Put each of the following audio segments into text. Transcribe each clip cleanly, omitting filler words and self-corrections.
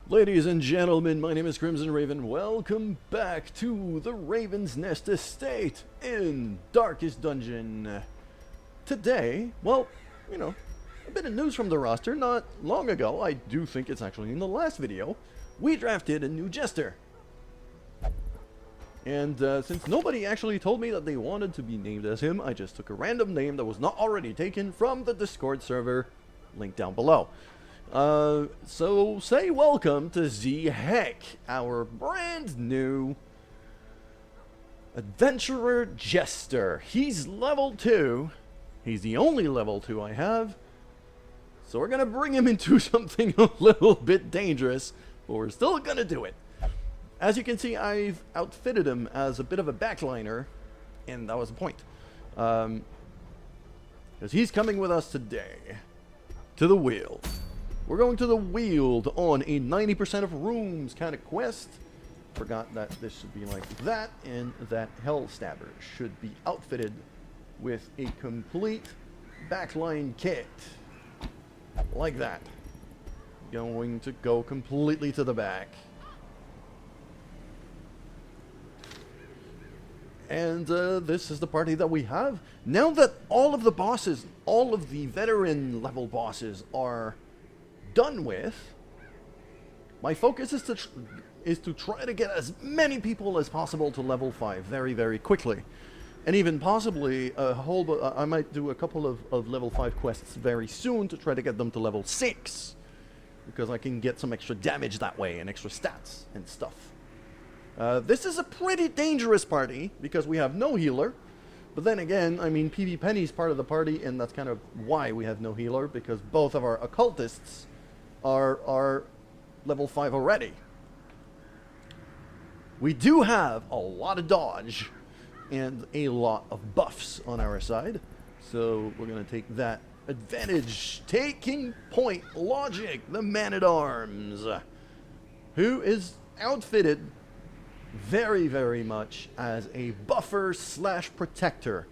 Ladies and gentlemen, my name is Crimson Raven. Welcome back to the Raven's Nest Estate in Darkest Dungeon. Today, well, a bit of news from the roster. Not long ago, I do think it's actually in the last video, we drafted a new Jester. And since nobody actually told me that they wanted to be named as him, I just took a random name that was not already taken from the Discord server, link down below. So say welcome to Z-Heck, our brand new adventurer Jester. He's level 2. He's the only level 2 I have. So we're gonna bring him into something a little bit dangerous, but we're still gonna do it. As you can see, I've outfitted him as a bit of a backliner, and that was the point. Because he's coming with us today to the Weald. We're going to the Weald on a 90% of rooms kind of quest. Forgot that this should be like that, and that HellStabber should be outfitted with a complete backline kit. Like that. Going to go completely to the back. And this is the party that we have. Now that all of the bosses, all of the veteran level bosses are done with, my focus is to try to get as many people as possible to level 5 very, very quickly. And even possibly I might do a couple of level 5 quests very soon to try to get them to level 6. Because I can get some extra damage that way and extra stats and stuff. This is a pretty dangerous party because we have no healer. But then again, I mean, PvPenny is part of the party, and that's kind of why we have no healer, because both of our occultists are level 5 already. We do have a lot of dodge and a lot of buffs on our side, so we're going to take that advantage. Taking point, LoOgiIC, the man-at-arms, who is outfitted very, very much as a buffer slash protector.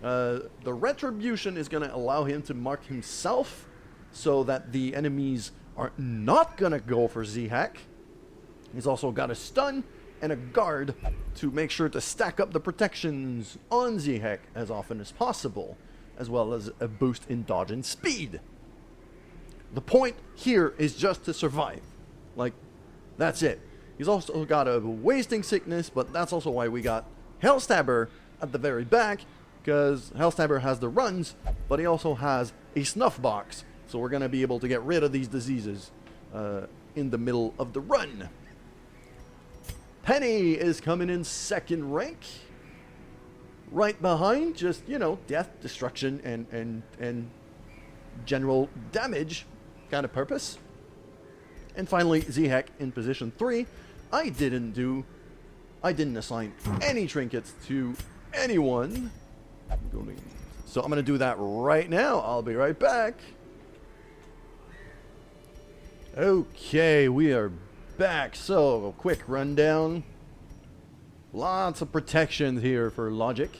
The retribution is going to allow him to mark himself so that the enemies are not going to go for Z-Hack. He's also got a stun and a guard to make sure to stack up the protections on Z-Hack as often as possible, as well as a boost in dodge and speed. The point here is just to survive. Like, that's it. He's also got a wasting sickness, but that's also why we got HellStabber at the very back, because HellStabber has the runs, but he also has a snuff box, so we're going to be able to get rid of these diseases in the middle of the run. Penny is coming in second rank, right behind, just, death, destruction, and general damage kind of purpose. And finally, Z-Hack in position 3. I didn't assign any trinkets to anyone. So I'm going to do that right now. I'll be right back. Okay, we are back. So, a quick rundown. Lots of protections here for LoOgiIC.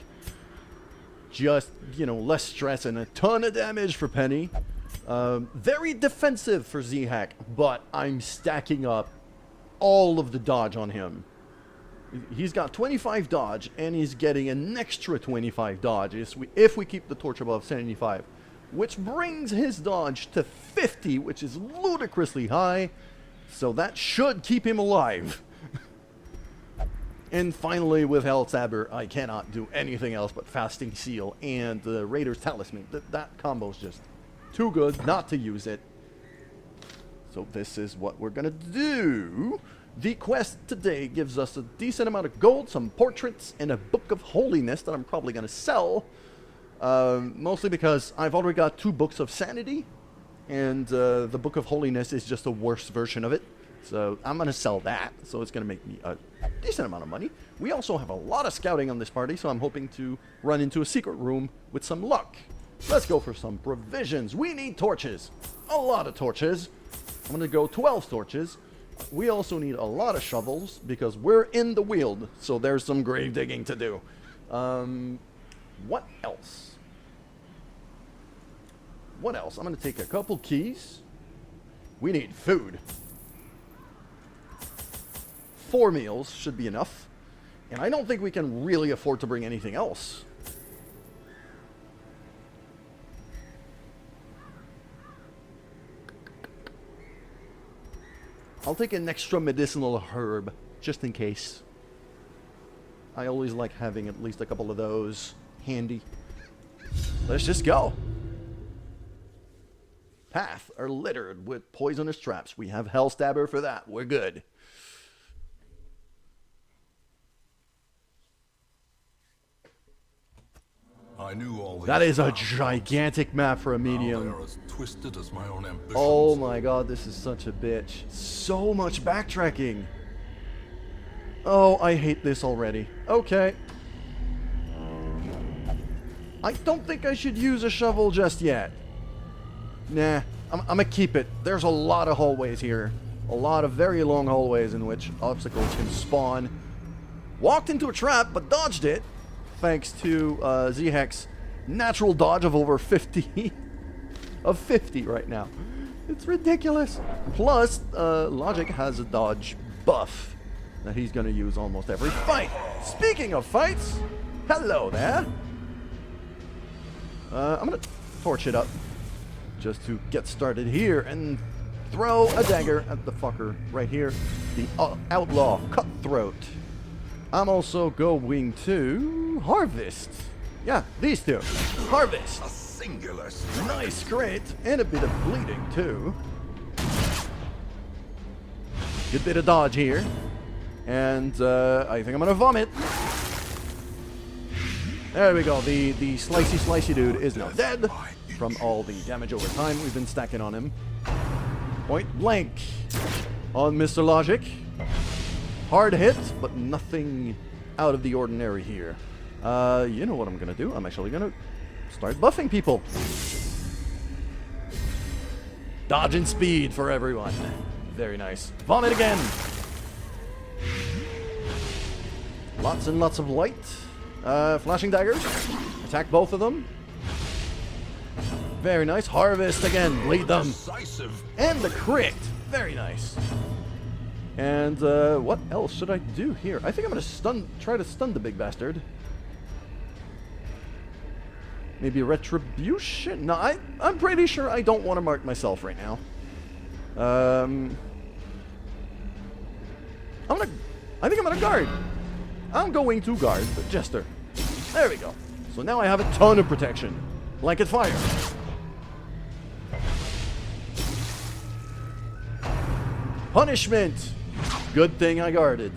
Just, less stress and a ton of damage for Penny. Very defensive for Z-Hack, but I'm stacking up all of the dodge on him. He's got 25 dodge, and he's getting an extra 25 dodge if we keep the torch above 75, which brings his dodge to 50, which is ludicrously high, so that should keep him alive. And finally, with HellStabber, I cannot do anything else but Fasting Seal and the Raider's Talisman. That combo is just too good not to use it. So this is what we're going to do. The quest today gives us a decent amount of gold, some portraits, and a Book of Holiness that I'm probably going to sell. Mostly because I've already got 2 books of Sanity, and the Book of Holiness is just a worse version of it. So I'm going to sell that, so it's going to make me a decent amount of money. We also have a lot of scouting on this party, so I'm hoping to run into a secret room with some luck. Let's go for some provisions. We need torches. A lot of torches. I'm going to go 12 torches. We also need a lot of shovels because we're in the Weald, so there's some grave digging to do. What else? I'm going to take a couple keys. We need food. 4 meals should be enough. And I don't think we can really afford to bring anything else. I'll take an extra medicinal herb, just in case. I always like having at least a couple of those handy. Let's just go. Paths are littered with poisonous traps. We have HellStabber for that. We're good. I knew all that is a gigantic map for a medium. As twisted as my own ambitions. Oh my god, this is such a bitch. So much backtracking. Oh, I hate this already. Okay. I don't think I should use a shovel just yet. Nah, I'm gonna keep it. There's a lot of hallways here. A lot of very long hallways in which obstacles can spawn. Walked into a trap, but dodged it. Thanks to Z-Hex natural dodge of over 50. Of 50 right now. It's ridiculous. Plus, LoOgiIC has a dodge buff that he's going to use almost every fight. Speaking of fights, hello there. I'm going to torch it up just to get started here and throw a dagger at the fucker right here. The outlaw cutthroat. I'm also going to harvest. Yeah, these two. Harvest. A singular nice crit and a bit of bleeding too. Good bit of dodge here. And I think I'm gonna vomit. There we go. The slicey dude is now dead from all the damage over time we've been stacking on him. Point blank on Mr. LoOgiIC. Hard hit, but nothing out of the ordinary here. You know what I'm gonna do? I'm actually gonna start buffing people. Dodge and speed for everyone. Very nice. Vomit again. Lots and lots of light. Flashing daggers. Attack both of them. Very nice. Harvest again. Bleed them. And the crit. Very nice. And what else should I do here? I think I'm gonna try to stun the big bastard. Maybe retribution? No, I'm pretty sure I don't want to mark myself right now. I think I'm gonna guard. I'm going to guard the Jester. There we go. So now I have a ton of protection. Blanket fire. Punishment. Good thing I guarded.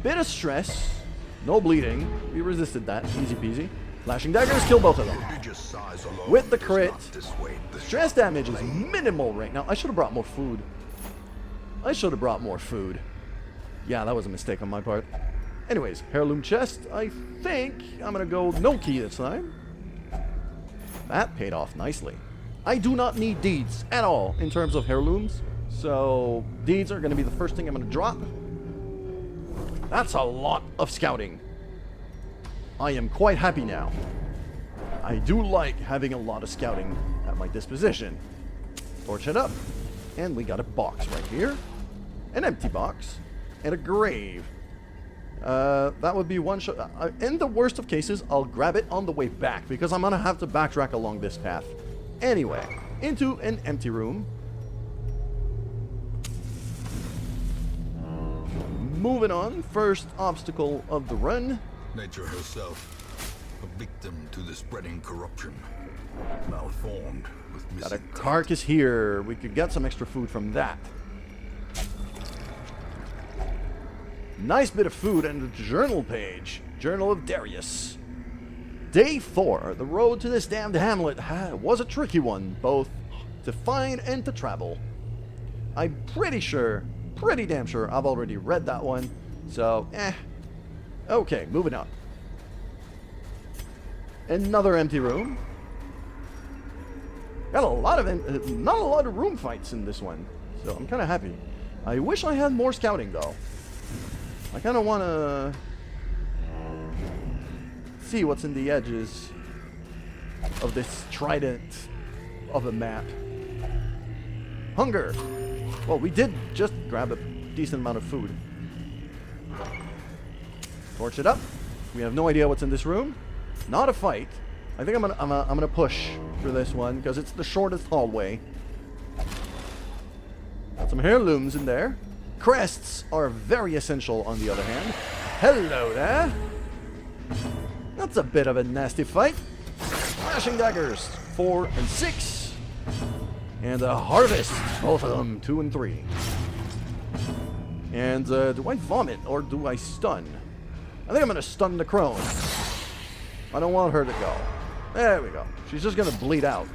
Bit of stress. No bleeding. We resisted that. Easy peasy. Flashing daggers kill both of them. With the crit. Stress damage is minimal right now. I should have brought more food. Yeah, that was a mistake on my part. Anyways, heirloom chest. I think I'm gonna go no key this time. That paid off nicely. I do not need deeds at all in terms of heirlooms. So, deeds are going to be the first thing I'm going to drop. That's a lot of scouting. I am quite happy now. I do like having a lot of scouting at my disposition. Torch it up. And we got a box right here. An empty box. And a grave. That would be one shot. In the worst of cases, I'll grab it on the way back, because I'm going to have to backtrack along this path. Anyway, into an empty room. Moving on, first obstacle of the run. Nature herself, a victim to the spreading corruption. Malformed with missing. Got a carcass here. We could get some extra food from that. Nice bit of food and a journal page. Journal of Darius. Day 4. The road to this damned hamlet was a tricky one, both to find and to travel. I'm pretty damn sure I've already read that one. So, okay, moving on. Another empty room. Got a lot of not a lot of room fights in this one, so I'm kind of happy. I wish I had more scouting though. I kind of want to see what's in the edges of this trident of a map. Hunger. Well, we did just grab a decent amount of food. Torch it up. We have no idea what's in this room. Not a fight. I think I'm gonna push for this one because it's the shortest hallway. Got some heirlooms in there. Crests are very essential on the other hand. Hello there. That's a bit of a nasty fight. Slashing daggers, 4 and 6. And a harvest, both of them, 2 and 3. And do I vomit or do I stun? I think I'm gonna stun the crone. I don't want her to go. There we go. She's just gonna bleed out.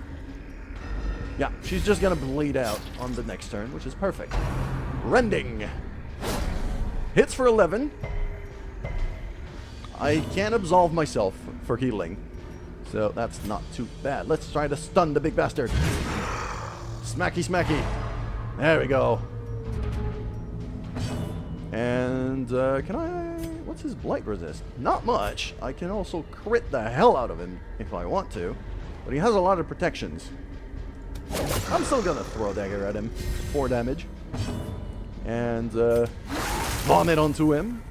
Yeah, she's just gonna bleed out on the next turn, which is perfect. Rending. Hits for 11. I can't absolve myself for healing. So that's not too bad. Let's try to stun the big bastard. Smacky, smacky. There we go. And can I... What's his blight resist? Not much. I can also crit the hell out of him if I want to. But he has a lot of protections. I'm still gonna throw a dagger at him. 4 damage. And vomit onto him.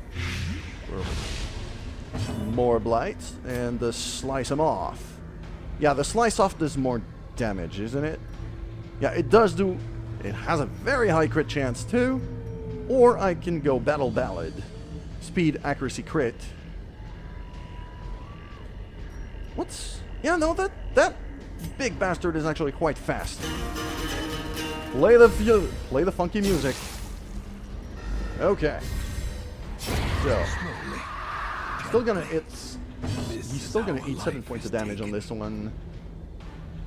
More blight. And slice him off. Yeah, the slice off does more damage, isn't it? Yeah, it does do... It has a very high crit chance too. Or I can go Battle Ballad. Speed, accuracy, crit. What's... Yeah, no, that big bastard is actually quite fast. Play the funky music. Okay. So, still gonna he's still gonna eat 7 points of damage on this one.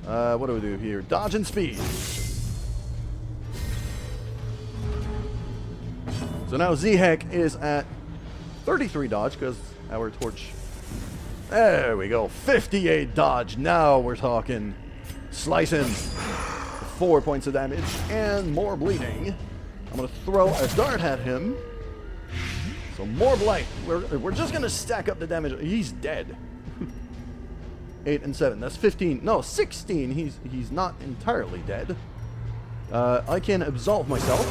What do we do here? Dodge and speed. So now Z-Heck is at 33 dodge because our torch. There we go. 58 dodge. Now we're talking. Slice him. 4 points of damage and more bleeding. I'm going to throw a dart at him. So more blight. We're just going to stack up the damage. He's dead. 8 and 7. That's 15. No, 16. He's not entirely dead. I can absolve myself.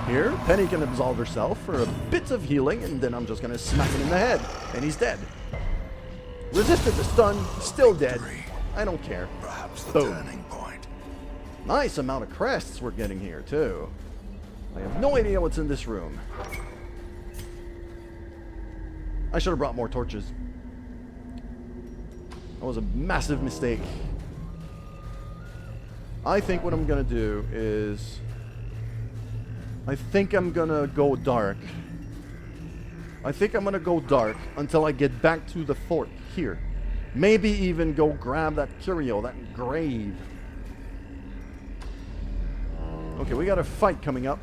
Here, Penny can absolve herself for a bit of healing, and then I'm just going to smack him in the head. And he's dead. Resisted the stun. Still dead. I don't care. Perhaps the Boom. turning point. Nice amount of crests we're getting here, too. I have no idea what's in this room. I should have brought more torches. That was a massive mistake. I think what I'm going to do is... I think I'm going to go dark. I think I'm going to go dark until I get back to the fort here. Maybe even go grab that curio, that grave. Okay, we got a fight coming up.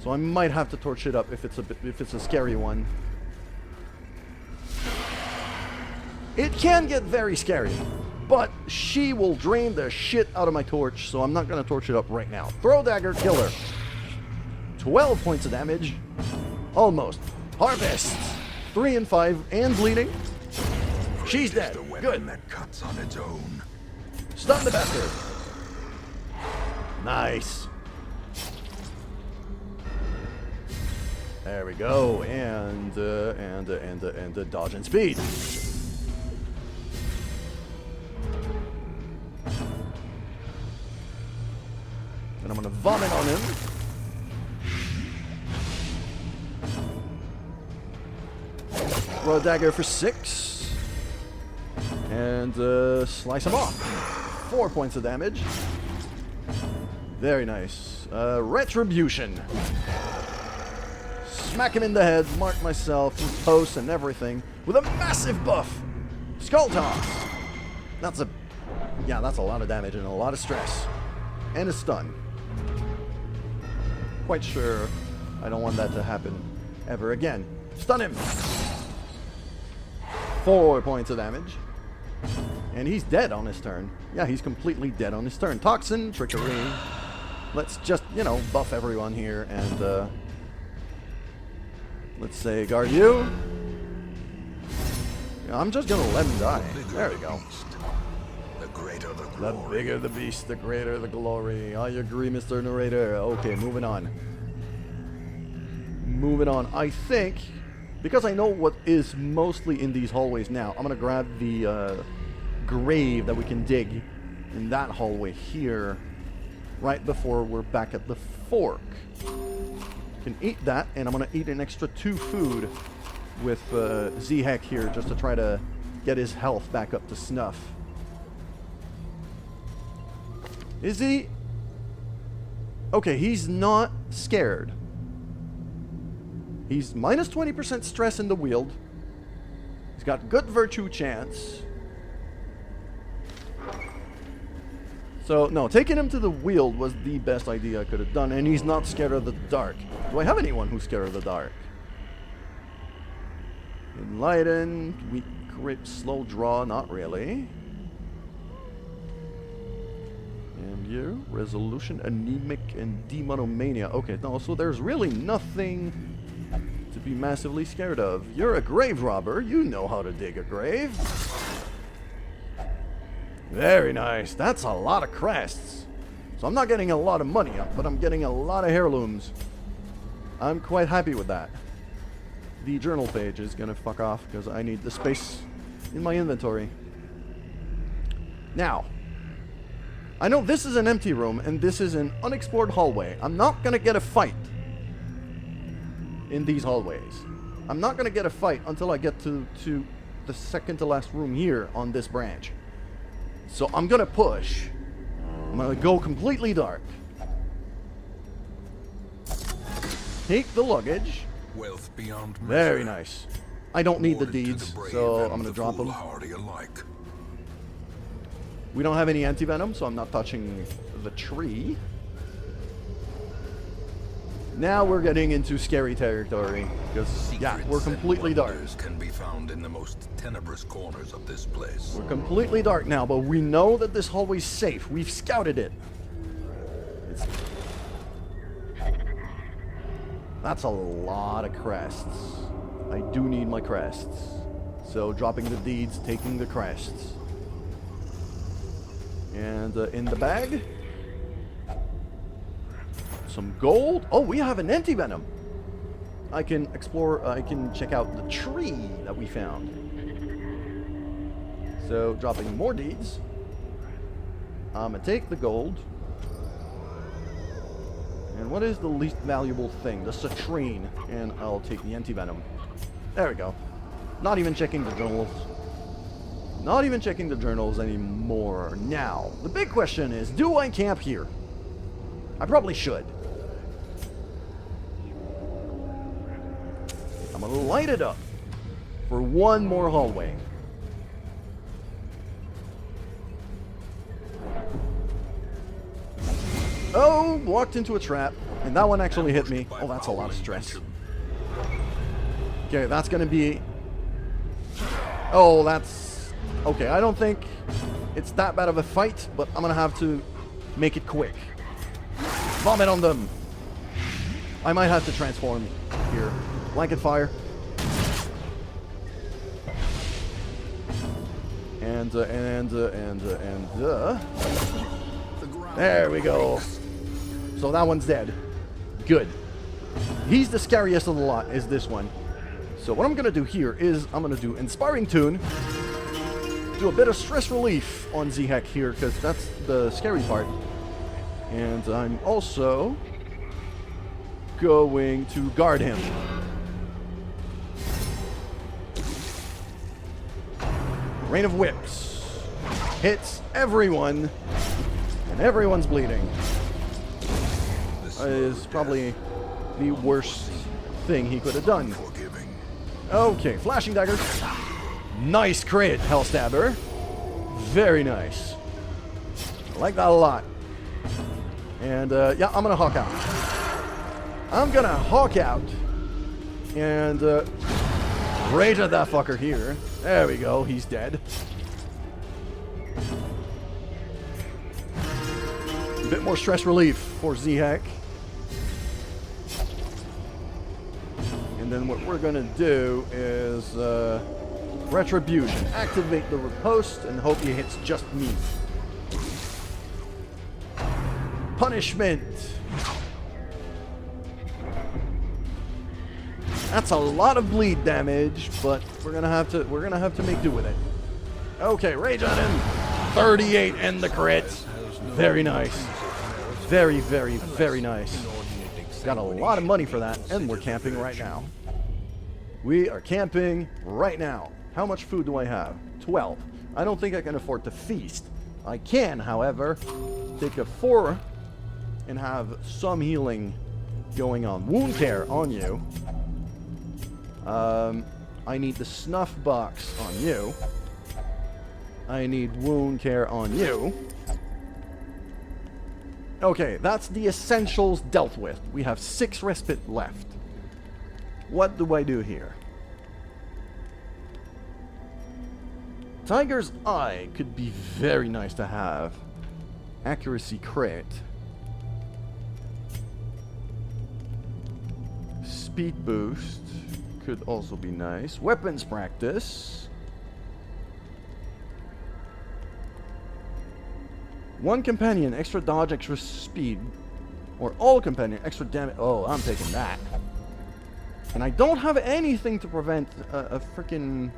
So I might have to torch it up if it's a scary one. It can get very scary, but she will drain the shit out of my torch, so I'm not going to torch it up right now. Throw dagger, killer. 12 points of damage. Almost. Harvest. 3 and 5 and bleeding. She's dead. Good. That cuts on its own. Stun the bastard. Nice. There we go. And dodge and speed. And I'm gonna vomit on him. Throw a dagger for 6. And slice him off. 4 points of damage. Very nice. Retribution. Smack him in the head, mark myself, his posts and everything. With a massive buff. Skull toss. That's a lot of damage and a lot of stress. And a stun. Quite sure I don't want that to happen ever again. Stun him. 4 points of damage. And he's dead on his turn. Yeah, he's completely dead on his turn. Toxin, trickery. Let's just, buff everyone here and, let's say guard you. Yeah, I'm just gonna let him die. There we go. The greater the The glory. bigger the beast, the greater the glory. I agree, Mr. Narrator. Okay, moving on. moving on. I think, because I know what is mostly in these hallways now, I'm going to grab the grave that we can dig in that hallway here right before we're back at the fork. Can eat that, and I'm going to eat an extra 2 food with Z-Heck here just to try to get his health back up to snuff. Is he? Okay, he's not scared. He's minus 20% stress in the wield. He's got good virtue chance. So, no, taking him to the wield was the best idea I could have done, and he's not scared of the dark. Do I have anyone who's scared of the dark? Enlightened, weak grip, slow draw, not really. And you, resolution, anemic, and demonomania. Okay, no, so there's really nothing to be massively scared of. You're a grave robber. You know how to dig a grave. Very nice. That's a lot of crests. So I'm not getting a lot of money, but I'm getting a lot of heirlooms. I'm quite happy with that. The journal page is gonna fuck off because I need the space in my inventory. Now, I know this is an empty room and this is an unexplored hallway. I'm not gonna get a fight in these hallways. I'm not gonna get a fight until I get to the second to last room here on this branch. So I'm gonna push. I'm gonna go completely dark. Take the luggage. Wealth beyond measure. Very nice. I don't need the deeds, so I'm gonna drop them. We don't have any anti-venom, so I'm not touching the tree. Now we're getting into scary territory, because yeah, we're completely dark. Can be found in the most tenebrous corners of this place. We're completely dark now, but we know that this hallway's safe. We've scouted it. That's a lot of crests. I do need my crests. So dropping the deeds, taking the crests. And in the bag, some gold. Oh, we have an anti-venom. I can explore, I can check out the tree that we found. So dropping more deeds. I'm gonna take the gold. And what is the least valuable thing? The citrine. And I'll take the anti-venom. There we go. Not even checking the journals. Not even checking the journals anymore. Now, the big question is, do I camp here? I probably should. I'm gonna light it up for one more hallway. Oh, walked into a trap, and that one actually hit me. Oh, that's a lot of stress. Okay, that's gonna be... Oh, that's... Okay, I don't think it's that bad of a fight, but I'm gonna have to make it quick. Vomit on them! I might have to transform here. Blanket fire. And there we go. So that one's dead. Good. He's the scariest of the lot, is this one. So what I'm going to do here is I'm going to do Inspiring Tune. Do a bit of stress relief on Z-Heck here, because that's the scary part. And I'm also going to guard him. Rain of Whips. Hits everyone. And everyone's bleeding. Is probably the worst thing he could have done. Okay, flashing dagger. Nice crit, HellStabber. Very nice. I like that a lot. And yeah, I'm gonna hawk out. I'm gonna hawk out. And rage at that fucker here. There we go, he's dead. A bit more stress relief for Z-Heck. And then what we're going to do is Retribution. Activate the riposte and hope he hits just me. Punishment. That's a lot of bleed damage, but we're gonna have to make do with it. Okay, rage on him. 38 and the crit. Very nice. Very, very, very nice. Got a lot of money for that, and we're camping right now. We are camping right now. How much food do I have? 12. I don't think I can afford to feast. I can, however, take a 4 and have some healing going on. Wound care on you. I need the snuff box on you. I need wound care on you. Okay, that's the essentials dealt with. We have 6 respite left. What do I do here? Tiger's Eye could be very nice to have. Accuracy crit. Speed boost could also be nice. Weapons practice. 1 companion, extra dodge, extra speed. Or all companion, extra damage. Oh, I'm taking that. And I don't have anything to prevent a freaking...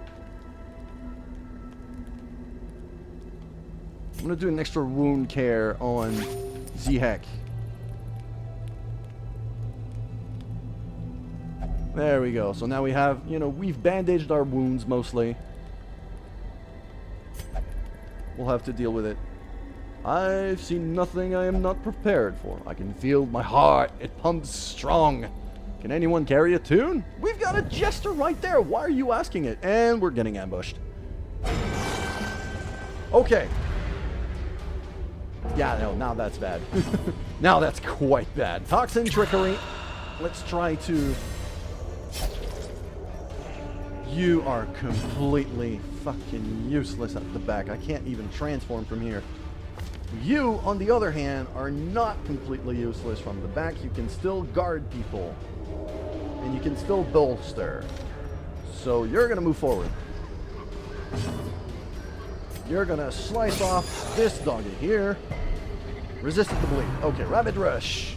I'm gonna do an extra wound care on Zhek. There we go. So now we have, you know, we've bandaged our wounds mostly. We'll have to deal with it. I've seen nothing I am not prepared for. I can feel my heart. It pumps strong. Can anyone carry a tune? We've got a Jester right there. Why are you asking it? And we're getting ambushed. Okay. Yeah, no, now that's bad. Now that's quite bad. Toxin Trickery. Let's try to... You are completely fucking useless at the back. I can't even transform from here. You, on the other hand, are not completely useless from the back. You can still guard people. And you can still bolster. So you're going to move forward. You're going to slice off this doggy here. Resisted the bleed. Okay, Rabid Rush.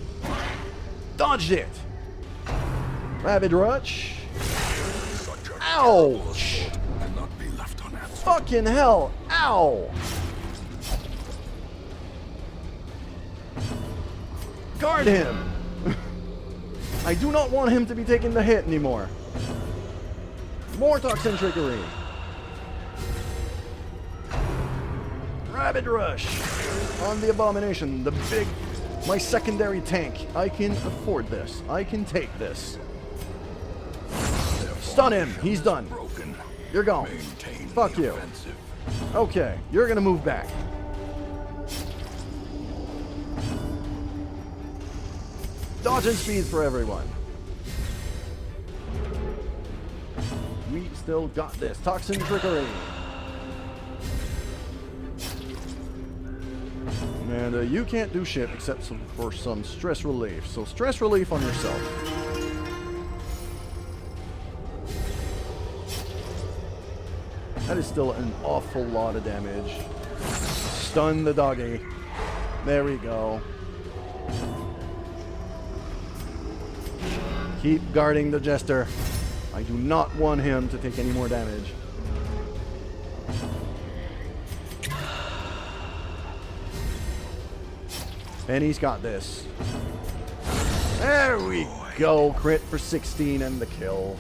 Dodged it. Rabid Rush. Ouch! Fucking hell! Ow! Guard him! I do not want him to be taking the hit anymore. More Toxin Trickery. Rabid Rush on the Abomination. The big... My secondary tank. I can afford this. I can take this. Stun him. He's done. You're gone. Fuck you. Okay, you're gonna move back. Dodge and speed for everyone. We still got this. Toxin Trickery. And you can't do shit except for some stress relief. So stress relief on yourself. That is still an awful lot of damage. Stun the doggy. There we go. Keep guarding the Jester. I do not want him to take any more damage. Penny's got this. There we go. Crit for 16 and the kill.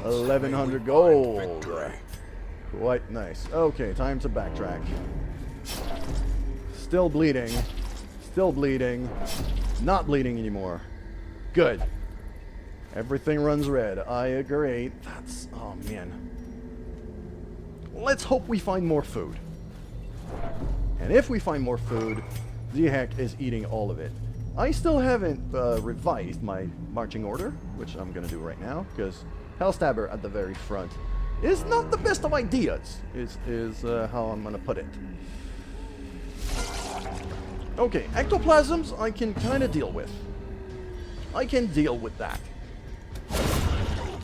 1100 gold. Quite nice. Okay, time to backtrack. Still bleeding. Still bleeding. Not bleeding anymore. Good. Everything runs red. I agree. That's... Oh, man. Let's hope we find more food. And if we find more food, Zhek is eating all of it. I still haven't revised my marching order, which I'm going to do right now, because HellStabber at the very front is not the best of ideas, is how I'm going to put it. Okay, ectoplasms I can kind of deal with. I can deal with that.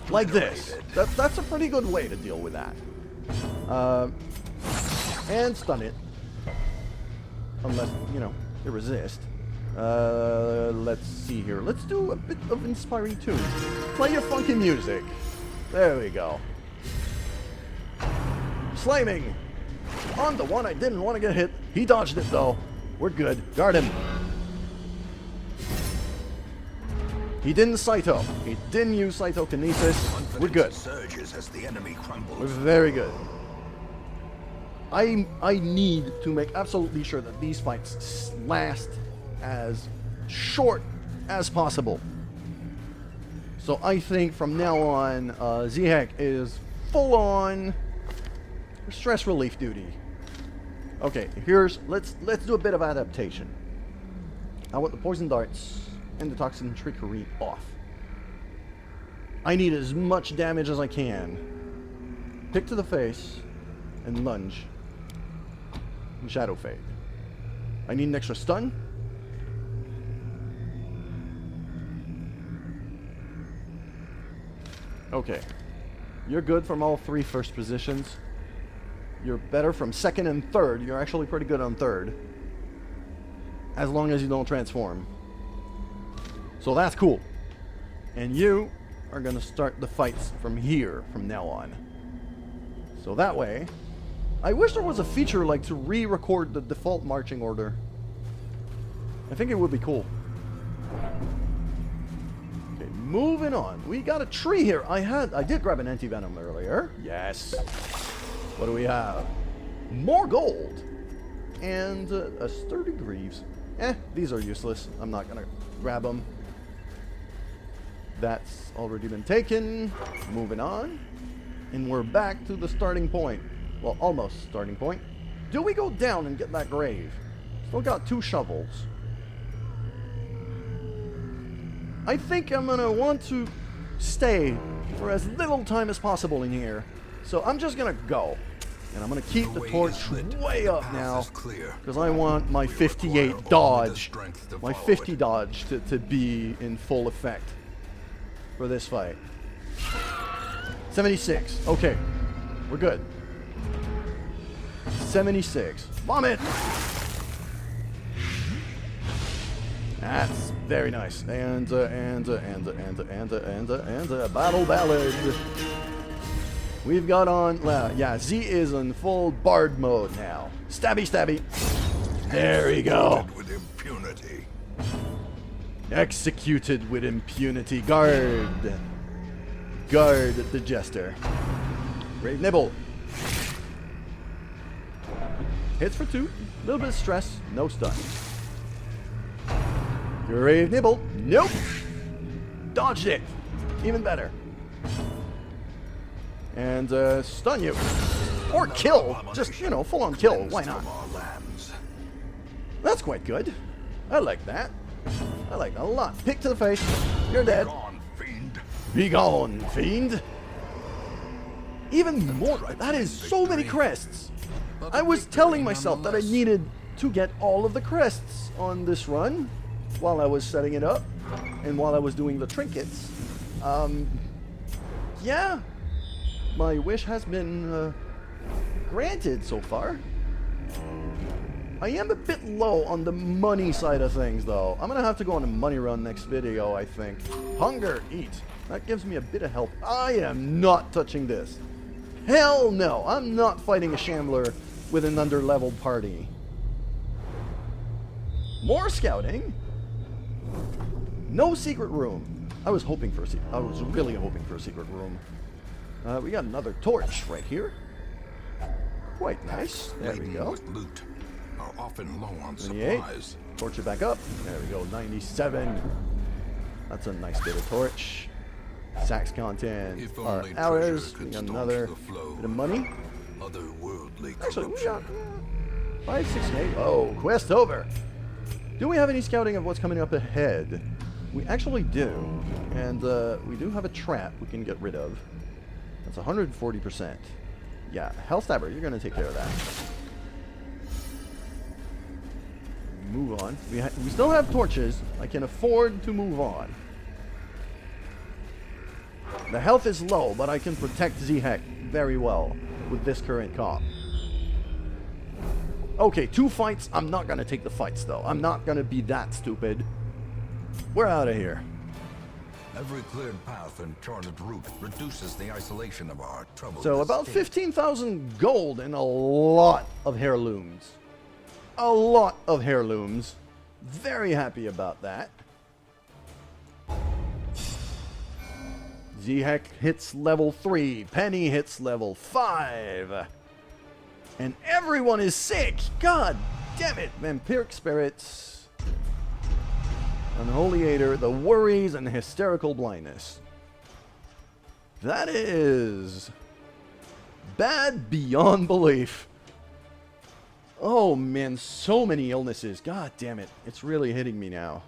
Like this. That's a pretty good way to deal with that. And stun it. Unless, you know, they resist. Let's see here. Let's do a bit of inspiring tunes. Play your funky music. There we go. Slaming on the one I didn't want to get hit. He dodged it though. We're good. Guard him. He didn't Saito. He didn't use Cytokinesis. We're good. Surges as the enemy crumbles. We're very good. I need to make absolutely sure that these fights last as short as possible. So I think from now on, Zhek is full on stress relief duty. Okay, let's do a bit of adaptation. I want the poison darts and the toxin trickery off. I need as much damage as I can. Pick to the face and lunge. And shadow fade. I need an extra stun. Okay. You're good from all three first positions. You're better from second and third. You're actually pretty good on third. As long as you don't transform. So that's cool. And you are going to start the fights from here, from now on. So that way, I wish there was a feature like to re-record the default marching order. I think it would be cool. Okay, moving on. We got a tree here. I did grab an anti-venom earlier. Yes. What do we have? More gold. And a sturdy greaves. These are useless. I'm not going to grab them. That's already been taken. Moving on. And we're back to the starting point. Well, almost starting point. Do we go down and get that grave? Still got 2 shovels. I think I'm going to want to stay for as little time as possible in here. So I'm just going to go. And I'm going to keep the torch way up now. Because I want my 58 dodge. My 50 dodge to be in full effect for this fight. 76. Okay. We're good. 76. Vomit! That's very nice. And a battle ballad. We've got on, yeah, Z is in full bard mode now. Stabby, stabby. There we go. With impunity. Executed with impunity. Guard. Guard the Jester. Great nibble. Hits for 2. A little bit of stress. No stun. Grave nibble. Nope. Dodged it. Even better. And stun you. Or kill. Just, you know, full on kill. Why not? That's quite good. I like that. I like that a lot. Pick to the face. You're dead. Be gone, fiend. Even more. That is so many crests. I was telling myself that I needed to get all of the crests on this run while I was setting it up and while I was doing the trinkets. Yeah. My wish has been granted so far. I am a bit low on the money side of things, though. I'm going to have to go on a money run next video, I think. Hunger, eat. That gives me a bit of health. I am not touching this. Hell no. I'm not fighting a shambler with an under-leveled party. More scouting. No secret room. I was hoping for a secret. I was really hoping for a secret room. We got another torch right here. Quite nice. There we go. Loot are often low on 28. supplies. Torch it back up. There we go. 97. That's a nice bit of torch. Sax content are ours. We got another bit of money. Otherworldly Actually, we got 5, 6, 8. Oh, quest over. Do we have any scouting of what's coming up ahead? We actually do. And we do have a trap we can get rid of. That's 140%. Yeah, HellStabber, you're going to take care of that. Move on. We still have torches. I can afford to move on. The health is low, but I can protect Zhek very well with this current comp. Okay, 2 fights. I'm not going to take the fights, though. I'm not going to be that stupid. We're out of here. Every cleared path and charted route reduces the isolation of our troubled So about estate. 15,000 gold and a lot of heirlooms. A lot of heirlooms. Very happy about that. Zhek hits level 3. Penny hits level 5. And everyone is sick. God damn it. Vampiric spirits. Unholy Aether. The worries and hysterical blindness. That is bad beyond belief. Oh man, so many illnesses. God damn it. It's really hitting me now.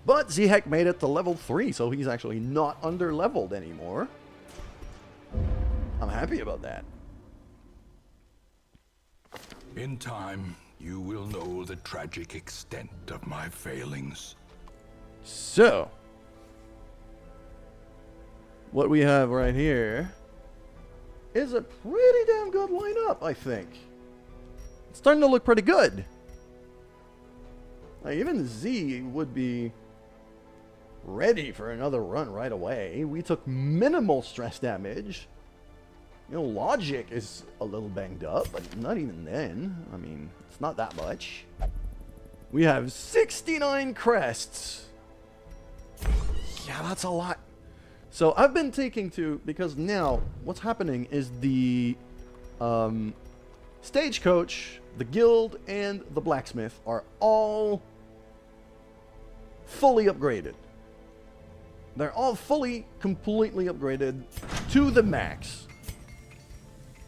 But Zhek made it to level 3, so he's actually not under-leveled anymore. I'm happy about that. In time, you will know the tragic extent of my failings. So, what we have right here is a pretty damn good lineup, I think. It's starting to look pretty good. Like, even Z would be ready for another run right away. We took minimal stress damage. You know, LoOgiIC is a little banged up, but not even then. I mean, it's not that much. We have 69 crests. Yeah, that's a lot. So I've been taking to, because now what's happening is the stagecoach, the guild, and the blacksmith are all fully upgraded. They're all fully, completely upgraded to the max.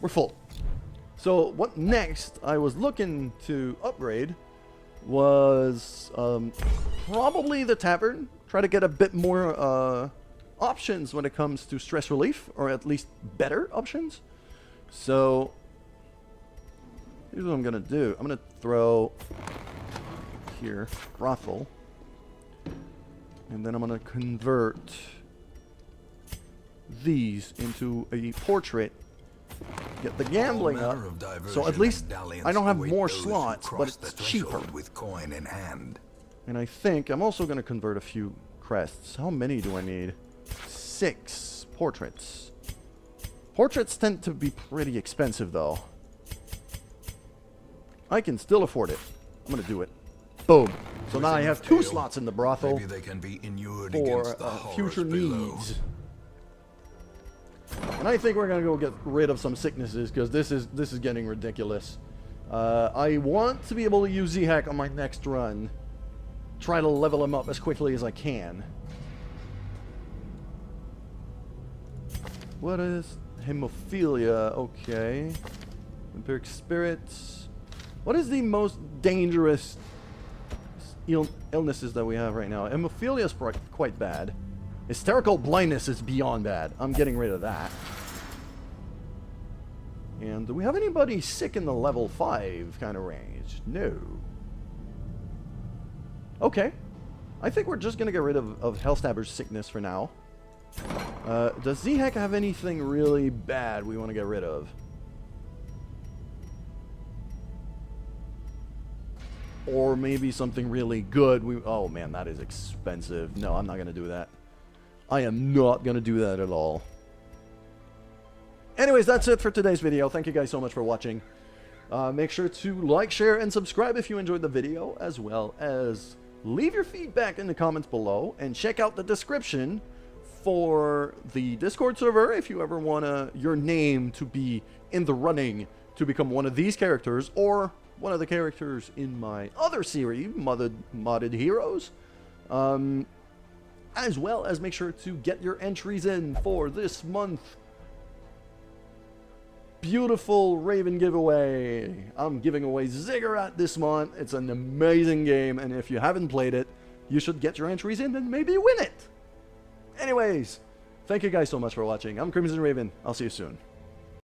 We're full. So what next I was looking to upgrade was probably the tavern. Try to get a bit more options when it comes to stress relief, or at least better options. So here's what I'm gonna do. I'm gonna throw here brothel, and then I'm gonna convert these into a portrait. Get the gambling up, so at least I don't have more slots, but it's cheaper. With coin in hand. And I think I'm also going to convert a few crests. How many do I need? 6 portraits. Portraits tend to be pretty expensive, though. I can still afford it. I'm going to do it. Boom. So now I have 2 slots in the brothel Maybe they can be inured for against the future horrors below. needs. And I think we're going to go get rid of some sicknesses, because this is getting ridiculous. I want to be able to use Zhek on my next run. Try to level him up as quickly as I can. What is hemophilia? Okay. Vampiric spirits. What is the most dangerous illnesses that we have right now? Hemophilia is quite bad. Hysterical blindness is beyond bad. I'm getting rid of that. And do we have anybody sick in the level 5 kind of range? No. Okay. I think we're just going to get rid of HellStabber's sickness for now. Does Zhek have anything really bad we want to get rid of? Or maybe something really good. Oh man, that is expensive. No, I'm not going to do that. I am not going to do that at all. Anyways, that's it for today's video. Thank you guys so much for watching. Make sure to like, share, and subscribe if you enjoyed the video, as well as leave your feedback in the comments below, and check out the description for the Discord server if you ever want your name to be in the running to become one of these characters, or one of the characters in my other series, Modded Heroes. As well as make sure to get your entries in for this month. Beautiful Raven giveaway. I'm giving away Ziggurat this month. It's an amazing game, and if you haven't played it, you should get your entries in and maybe win it. Anyways, thank you guys so much for watching. I'm Crimson Raven. I'll see you soon.